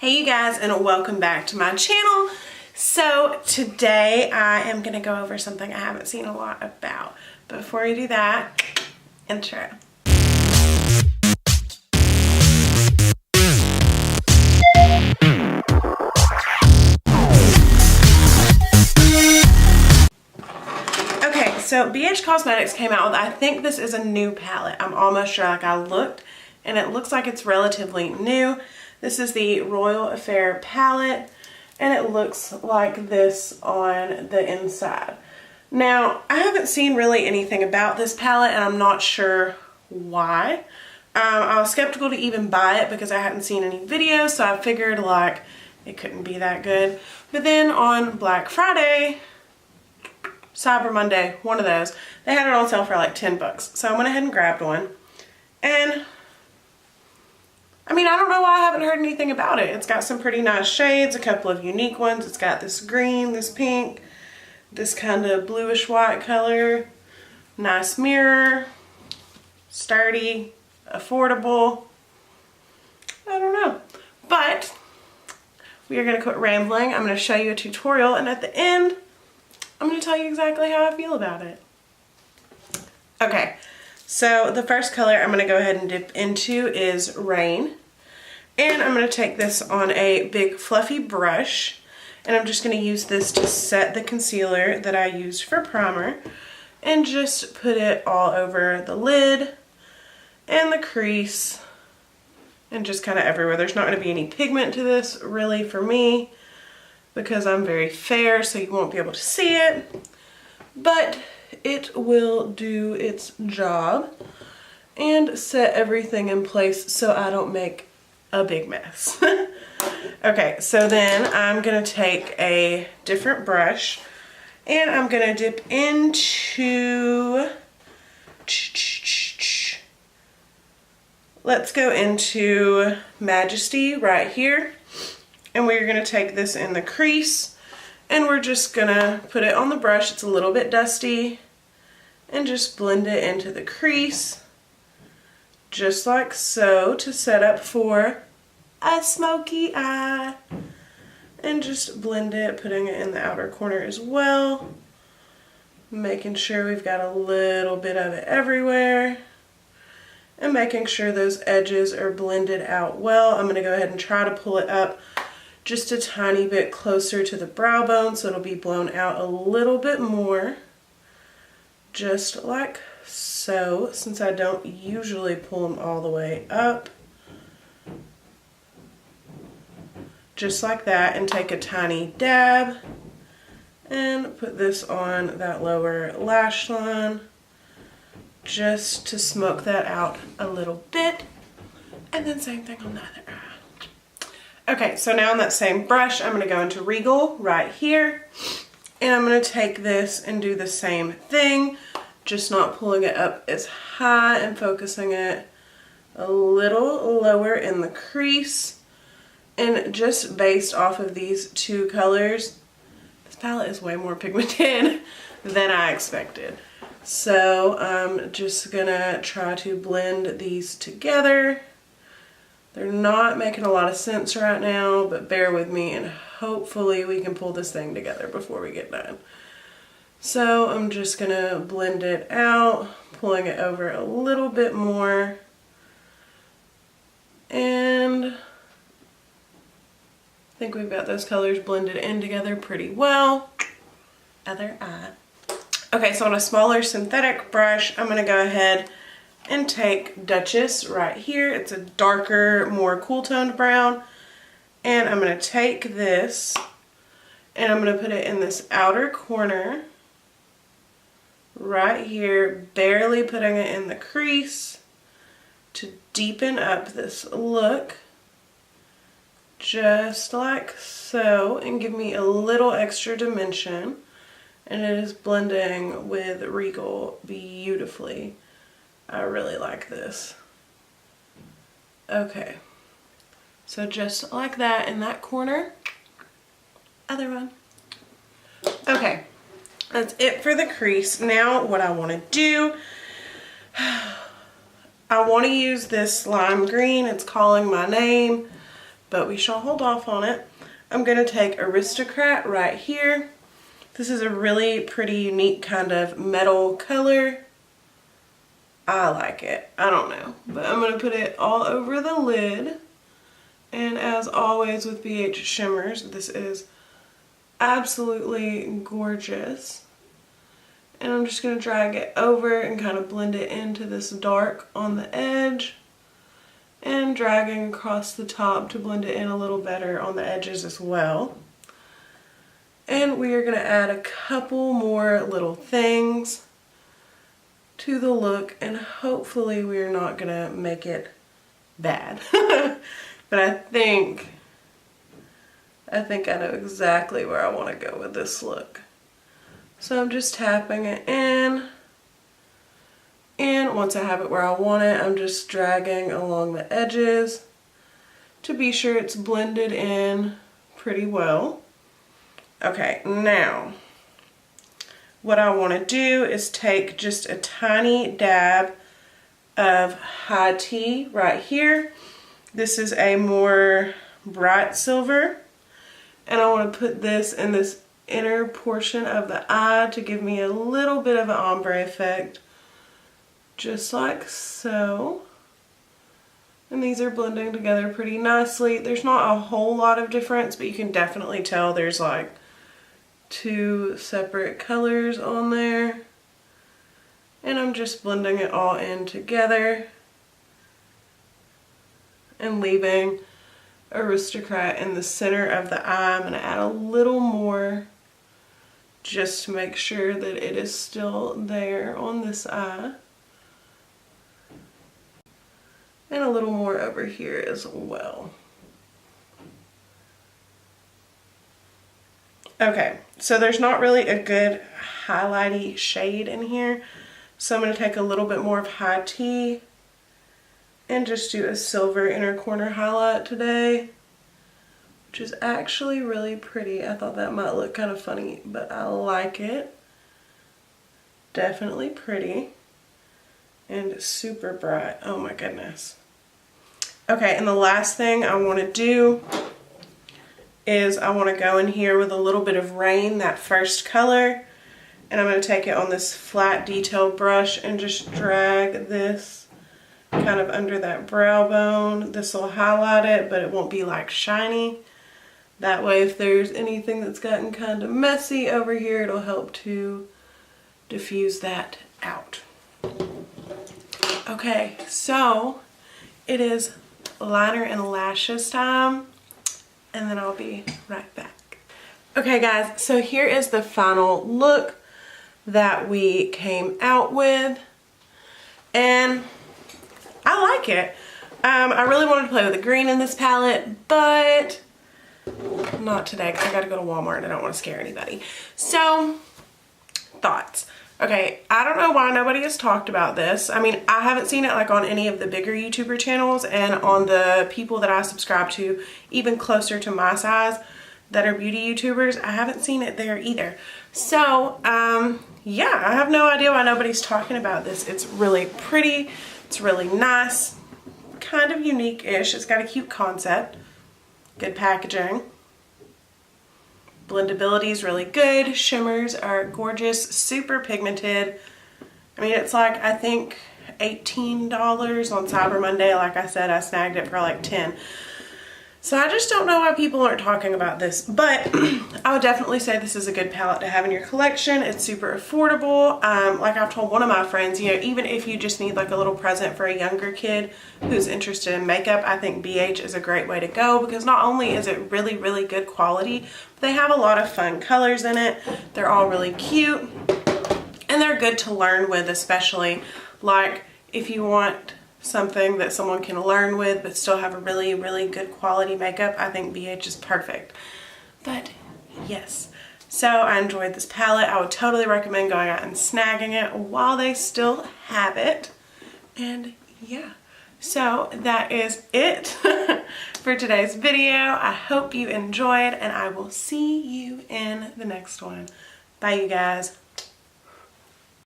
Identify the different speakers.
Speaker 1: Hey you guys, and welcome back to my channel. So today I am going to go over something I haven't seen a lot about. But before we do that, intro. Okay, so BH Cosmetics came out with, I think this is a new palette. I'm almost sure, like I looked and it looks like it's relatively new. This is the Royal Affair palette, and it looks like this on the inside. Now, I haven't seen really anything about this palette, and I'm not sure why. I was skeptical to even buy it because I hadn't seen any videos, so I figured like it couldn't be that good. But then on Black Friday, Cyber Monday, one of those, they had it on sale for like 10 bucks. So I went ahead and grabbed one, and I mean, I don't know why I haven't heard anything about it. It's got some pretty nice shades, a couple of unique ones. It's got this green, this pink, this kind of bluish white color, nice mirror, sturdy, affordable. I don't know. But we are going to quit rambling. I'm going to show you a tutorial, and at the end, I'm going to tell you exactly how I feel about it. Okay. So the first color I'm going to go ahead and dip into is Rain. And I'm going to take this on a big fluffy brush. And I'm just going to use this to set the concealer that I used for primer. And just put it all over the lid and the crease. And just kind of everywhere. There's not going to be any pigment to this really for me, because I'm very fair, so you won't be able to see it. But it will do its job and set everything in place so I don't make a big mess. Okay, so then I'm going to take a different brush and I'm going to dip into, let's go into Majesty right here, and we're going to take this in the crease. And we're just gonna put it on the brush. It's a little bit dusty, and just blend it into the crease, just like so, to set up for a smoky eye. And just blend it, putting it in the outer corner as well, making sure we've got a little bit of it everywhere, and making sure those edges are blended out well. I'm gonna go ahead and try to pull it up just a tiny bit closer to the brow bone so it'll be blown out a little bit more, just like so, since I don't usually pull them all the way up. Just like that, and take a tiny dab and put this on that lower lash line just to smoke that out a little bit, and then same thing on the other eye. Okay, so now on that same brush, I'm going to go into Regal right here, and I'm going to take this and do the same thing, just not pulling it up as high and focusing it a little lower in the crease. And just based off of these two colors, this palette is way more pigmented than I expected. So I'm just going to try to blend these together. They're not making a lot of sense right now, but bear with me and hopefully we can pull this thing together before we get done. So I'm just gonna blend it out, pulling it over a little bit more. And I think we've got those colors blended in together pretty well. Other eye. Okay, so on a smaller synthetic brush, I'm gonna go ahead and take Duchess right here. It's a darker, more cool toned brown. And I'm going to take this and I'm going to put it in this outer corner right here, barely putting it in the crease to deepen up this look, just like so, and give me a little extra dimension. And it is blending with Regal beautifully. I really like this. Okay, so just like that in that corner. Other one. Okay, that's it for the crease. Now what I want to do, I want to use this lime green. It's calling my name, but we shall hold off on it. I'm going to take Aristocrat right here. This is a really pretty unique kind of metal color. I like it. I don't know, but I'm going to put it all over the lid. And as always with BH shimmers, this is absolutely gorgeous. And I'm just going to drag it over and kind of blend it into this dark on the edge. And dragging across the top to blend it in a little better on the edges as well. And we are going to add a couple more little things to the look, and hopefully we're not going to make it bad. But I think I know exactly where I want to go with this look. So I'm just tapping it in. And once I have it where I want it, I'm just dragging along the edges to be sure it's blended in pretty well. Okay, now what I want to do is take just a tiny dab of high tea right here. This is a more bright silver, and I want to put this in this inner portion of the eye to give me a little bit of an ombre effect, just like so. And these are blending together pretty nicely. There's not a whole lot of difference, but you can definitely tell there's like two separate colors on there. And I'm just blending it all in together and leaving Aristocrat in the center of the eye. I'm going to add a little more just to make sure that it is still there on this eye. And a little more over here as well. Okay, so there's not really a good highlighty shade in here. So I'm going to take a little bit more of high tea and just do a silver inner corner highlight today, which is actually really pretty. I thought that might look kind of funny, but I like it. Definitely pretty and super bright. Oh my goodness. Okay, and the last thing I want to do is I want to go in here with a little bit of Rain, that first color, and I'm going to take it on this flat detail brush and just drag this kind of under that brow bone. This will highlight it, but it won't be like shiny. That way if there's anything that's gotten kind of messy over here, it'll help to diffuse that out. Okay, so it is liner and lashes time, and then I'll be right back. Okay guys, so here is the final look that we came out with, and I like it. I really wanted to play with the green in this palette, but not today because I gotta go to Walmart and I don't want to scare anybody. So, thoughts. Okay, I don't know why nobody has talked about this. I mean, I haven't seen it like on any of the bigger YouTuber channels, and on the people that I subscribe to, even closer to my size, that are beauty YouTubers, I haven't seen it there either. So, yeah, I have no idea why nobody's talking about this. It's really pretty. It's really nice. Kind of unique-ish. It's got a cute concept. Good packaging. Blendability is really good. Shimmers are gorgeous. Super pigmented. I mean, it's like, I think, $18 on Cyber Monday. Like I said, I snagged it for like 10. So I just don't know why people aren't talking about this, but I would definitely say this is a good palette to have in your collection. It's super affordable. Like I've told one of my friends, you know, even if you just need like a little present for a younger kid who's interested in makeup, I think BH is a great way to go, because not only is it really, really good quality, but they have a lot of fun colors in it. They're all really cute, and they're good to learn with, especially like if you want something that someone can learn with but still have a really, really good quality makeup. I think BH is perfect. But yes, so I enjoyed this palette. I would totally recommend going out and snagging it while they still have it. And yeah, so that is it for today's video. I hope you enjoyed, and I will see you in the next one. Bye, you guys.